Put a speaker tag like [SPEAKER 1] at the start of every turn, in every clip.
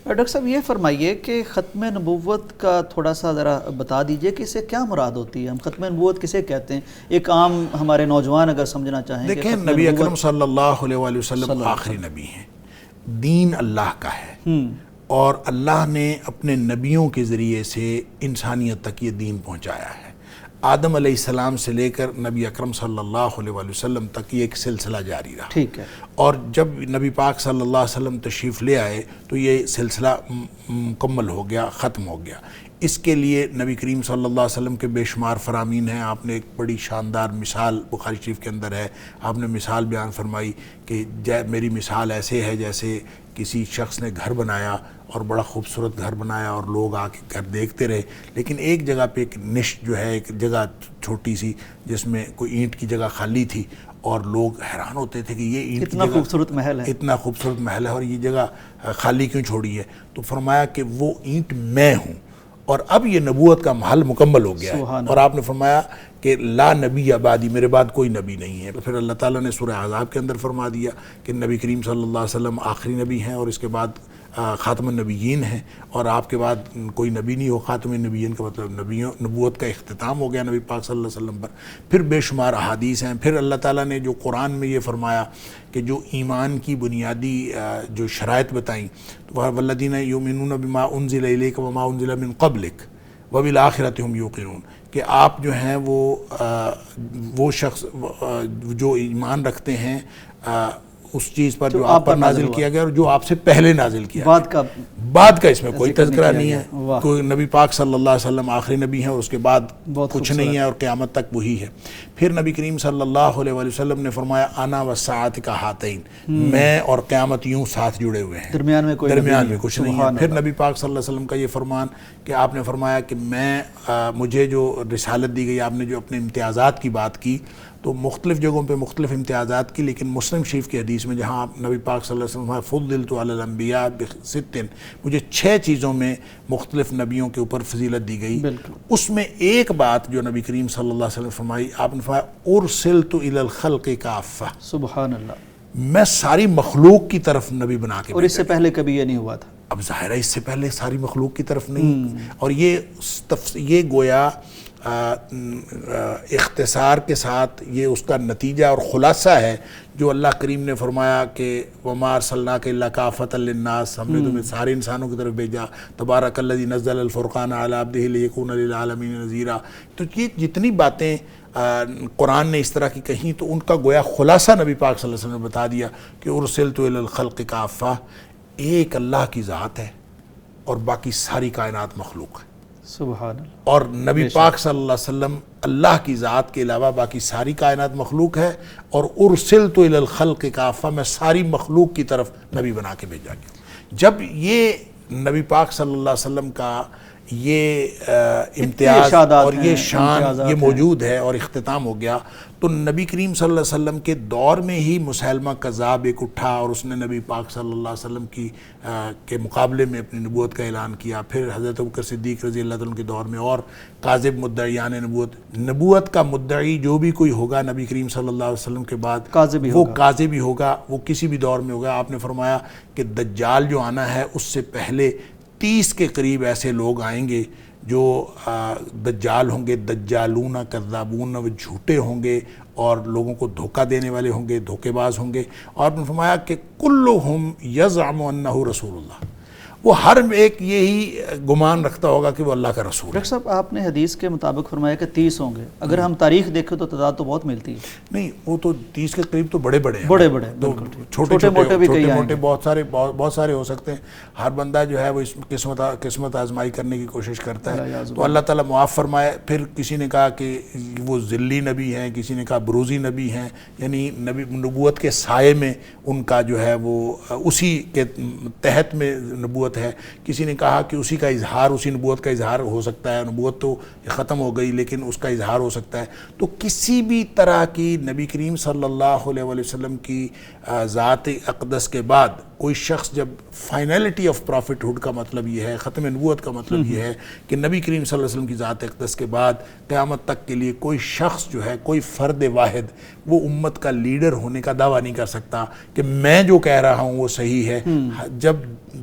[SPEAKER 1] Doctor صاحب یہ فرمائیے کہ ختم نبوت کا تھوڑا سا ذرا بتا دیجئے کہ اسے کیا مراد ہوتی ہے، ہم ختم نبوت کسے کہتے ہیں، ایک عام ہمارے نوجوان اگر سمجھنا چاہیں.
[SPEAKER 2] دیکھیں نبی اکرم صلی اللہ علیہ وآلہ وسلم آخری نبی ہیں، دین اللہ کا ہے، اور اللہ نے اپنے نبیوں کے ذریعے سے انسانیت تک یہ دین پہنچایا ہے. آدم علیہ السلام سے لے کر نبی اکرم صلی اللہ علیہ وآلہ وسلم تک یہ ایک سلسلہ جاری رہا.
[SPEAKER 1] ٹھیک ہے.
[SPEAKER 2] اور جب نبی پاک صلی اللہ علیہ وسلم تشریف لے آئے تو یہ سلسلہ مکمل ہو گیا، ختم ہو گیا. اس کے لیے نبی کریم صلی اللہ علیہ وسلم کے بے شمار فرامین ہیں. آپ نے ایک بڑی شاندار مثال بخاری شریف کے اندر ہے، آپ نے مثال بیان فرمائی کہ میری مثال ایسے ہے جیسے کسی شخص نے گھر بنایا اور بڑا خوبصورت گھر بنایا اور لوگ آ کے گھر دیکھتے رہے، لیکن ایک جگہ پہ ایک نش جو ہے، ایک جگہ چھوٹی سی جس میں کوئی اینٹ کی جگہ خالی تھی، اور لوگ حیران ہوتے تھے کہ یہ اینٹ
[SPEAKER 1] اتنا خوبصورت محل ہے،
[SPEAKER 2] اتنا خوبصورت محل ہے اور یہ جگہ خالی کیوں چھوڑی ہے. تو فرمایا کہ وہ اینٹ میں ہوں، اور اب یہ نبوت کا محل مکمل ہو گیا ہے. اور آپ نے فرمایا کہ لا نبی بعدی، میرے بعد کوئی نبی نہیں ہے. پھر اللہ تعالیٰ نے سورہ احزاب کے اندر فرما دیا کہ نبی کریم صلی اللہ علیہ وسلم آخری نبی ہیں، اور اس کے بعد خاتم النبیین ہیں، اور آپ کے بعد کوئی نبی نہیں ہو. خاتم النبیین کا مطلب نبوت کا اختتام ہو گیا نبی پاک صلی اللہ علیہ وسلم پر. پھر بے شمار احادیث ہیں. پھر اللہ تعالیٰ نے جو قرآن میں یہ فرمایا کہ جو ایمان کی بنیادی جو شرائط بتائیں، والذین یؤمنون بما انزل الیک وما انزل من قبلک وبالآخرۃ ہم یوقنون، کہ آپ جو ہیں وہ شخص جو ایمان رکھتے ہیں اس چیز پر جو آپ پر نازل کیا گیا اور جو آپ سے پہلے نازل کیا گیا. بعد کا اس میں کوئی تذکرہ نہیں ہے. کوئی نبی پاک صلی اللہ علیہ وسلم آخری نبی ہیں اور اس کے بعد کچھ نہیں ہے اور قیامت تک وہی ہے. پھر نبی کریم صلی اللہ علیہ وآلہ وسلم نے فرمایا انا والساعۃ کہاتین، میں اور قیامت یوں ساتھ جڑے ہوئے ہیں، درمیان میں کچھ نہیں ہے. پھر نبی پاک صلی اللہ علیہ وسلم کا یہ فرمان کہ آپ نے فرمایا کہ مجھے جو رسالت دی گئی، آپ نے جو اپنے امتیازات کی بات کی تو مختلف جگہوں پہ مختلف امتیازات کی، لیکن مسلم شریف کی حدیث میں جہاں نبی پاک صلی اللہ علیہ وسلم فضلت علی الانبیاء بست، مجھے 6 چیزوں میں مختلف نبیوں کے اوپر فضیلت دی گئی. اس میں ایک بات جو نبی کریم صلی اللہ علیہ وسلم فرمائی، آپ نے فرمایا ارسلت الی الخلق کافہ،
[SPEAKER 1] سبحان اللہ،
[SPEAKER 2] میں ساری مخلوق کی طرف نبی بنا کے.
[SPEAKER 1] اور اس سے پہلے کبھی یہ نہیں ہوا تھا.
[SPEAKER 2] اب ظاہر ہے اس سے پہلے ساری مخلوق کی طرف نہیں. اور یہ گویا اختصار کے ساتھ یہ اس کا نتیجہ اور خلاصہ ہے جو اللہ کریم نے فرمایا کہ وَمَا أَرْسَلْنَاكَ إِلَّا كَافَةً لِلنَّاسِ، ہم نے تمہیں سارے انسانوں کی طرف بھیجا. تبارک الذی نزل الفرقان علی عبدہ لیکون للعالمین نذیرا. تو یہ جتنی باتیں قرآن نے اس طرح کی کہیں تو ان کا گویا خلاصہ نبی پاک صلی اللہ علیہ وسلم نے بتا دیا کہ ارسلت الی الخلق کافہ، ایک اللہ کی ذات ہے اور باقی ساری کائنات مخلوق ہے.
[SPEAKER 1] سبحان اللہ.
[SPEAKER 2] اور نبی پاک صلی اللہ علیہ وسلم اللہ کی ذات کے علاوہ باقی ساری کائنات مخلوق ہے، اور ارسلت الی الخلق کافہ، میں ساری مخلوق کی طرف نبی بنا کے بھیجا گیا. جب یہ نبی پاک صلی اللہ علیہ وسلم کا یہ امتیاز اور یہ شان یہ موجود ہے اور اختتام ہو گیا، تو نبی کریم صلی اللہ علیہ وسلم کے دور میں ہی مسیلمہ کذاب ایک اٹھا اور اس نے نبی پاک صلی اللہ علیہ وسلم کے مقابلے میں اپنی نبوت کا اعلان کیا. پھر حضرت ابوبکر صدیق رضی اللہ عنہ کے دور میں اور کاذب مدعیان نبوت کا مدعی جو بھی کوئی ہوگا نبی کریم صلی اللہ علیہ وسلم کے بعد وہ کاذب ہی ہوگا، وہ کسی بھی دور میں ہوگا. آپ نے فرمایا کہ دجال جو آنا ہے اس سے پہلے 30 کے قریب ایسے لوگ آئیں گے جو دجال ہوں گے، دجالون کذابون، وہ جھوٹے ہوں گے اور لوگوں کو دھوکہ دینے والے ہوں گے، دھوکے باز ہوں گے. اور آپ نے فرمایا کہ کلہم یزعم انہ رسول اللہ، وہ ہر ایک یہی گمان رکھتا ہوگا کہ وہ اللہ کا رسول ہے.
[SPEAKER 1] ڈاکٹر صاحب آپ نے حدیث کے مطابق فرمایا کہ 30 ہوں گے، اگر ہم تاریخ دیکھیں تو تعداد تو بہت ملتی ہے. نہیں،
[SPEAKER 2] وہ تو 30 کے قریب تو بڑے بڑے ہیں،
[SPEAKER 1] بڑے
[SPEAKER 2] چھوٹے موٹے بہت سارے ہو سکتے ہیں. ہر بندہ جو ہے وہ اس قسمت آزمائی کرنے کی کوشش کرتا ہے، تو اللہ تعالیٰ معاف فرمائے. پھر کسی نے کہا کہ وہ ذلی نبی ہیں، کسی نے کہا بروزی نبی ہیں، یعنی نبوت کے سائے میں ان کا جو ہے وہ اسی کے تحت میں نبوت ہے. کسی نے کہا کہ اسی کا اظہار، اسی نبوت کا اظہار ہو سکتا ہے. نبوت تو ختم ہو گئی لیکن اس کا اظہار ہو سکتا ہے. تو کسی بھی طرح کی نبی کریم صلی اللہ علیہ وسلم کی ذات اقدس کے بعد کوئی شخص، جب فائنلٹی آف پرافٹ ہوڈ کا مطلب یہ ہے، ختم نبوت کا مطلب یہ ہے کہ نبی کریم صلی اللہ علیہ وسلم کی ذات اقدس کے بعد قیامت تک کے لیے کوئی شخص جو ہے، کوئی فرد واحد وہ امت کا لیڈر ہونے کا دعویٰ نہیں کر سکتا کہ میں جو کہہ رہا ہوں وہ صحیح ہے.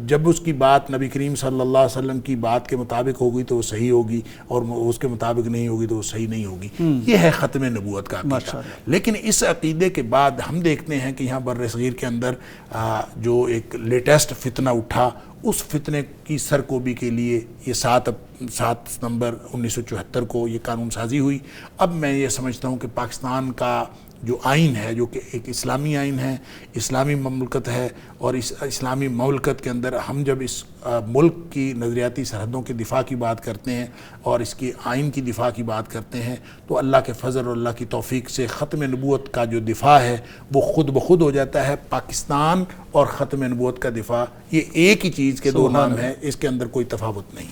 [SPEAKER 2] جب اس کی کی بات نبی کریم صلی اللہ علیہ وسلم کی بات کے مطابق ہوگی تو وہ صحیح ہوگی، اور اس کے مطابق نہیں ہوگی تو وہ صحیح نہیں ہوگی۔ یہ ہے ختم نبوت کا عقیدہ۔ لیکن اس عقیدے کے بعد ہم دیکھتے ہیں کہ یہاں بر صغیر کے اندر جو ایک لیٹسٹ فتنہ اٹھا، اس فتنے کی سرکوبی کے لیے یہ 7 ستمبر 1974 کو یہ قانون سازی ہوئی۔ اب میں یہ سمجھتا ہوں کہ پاکستان کا جو آئین ہے، جو کہ ایک اسلامی آئین ہے، اسلامی مملکت ہے، اور اس اسلامی مملکت کے اندر ہم جب اس ملک کی نظریاتی سرحدوں کے دفاع کی بات کرتے ہیں اور اس کی آئین کی دفاع کی بات کرتے ہیں، تو اللہ کے فضل اور اللہ کی توفیق سے ختم نبوت کا جو دفاع ہے وہ خود بخود ہو جاتا ہے۔ پاکستان اور ختم نبوت کا دفاع یہ ایک ہی چیز کے دو نام ہیں، اس کے اندر کوئی تفاوت نہیں۔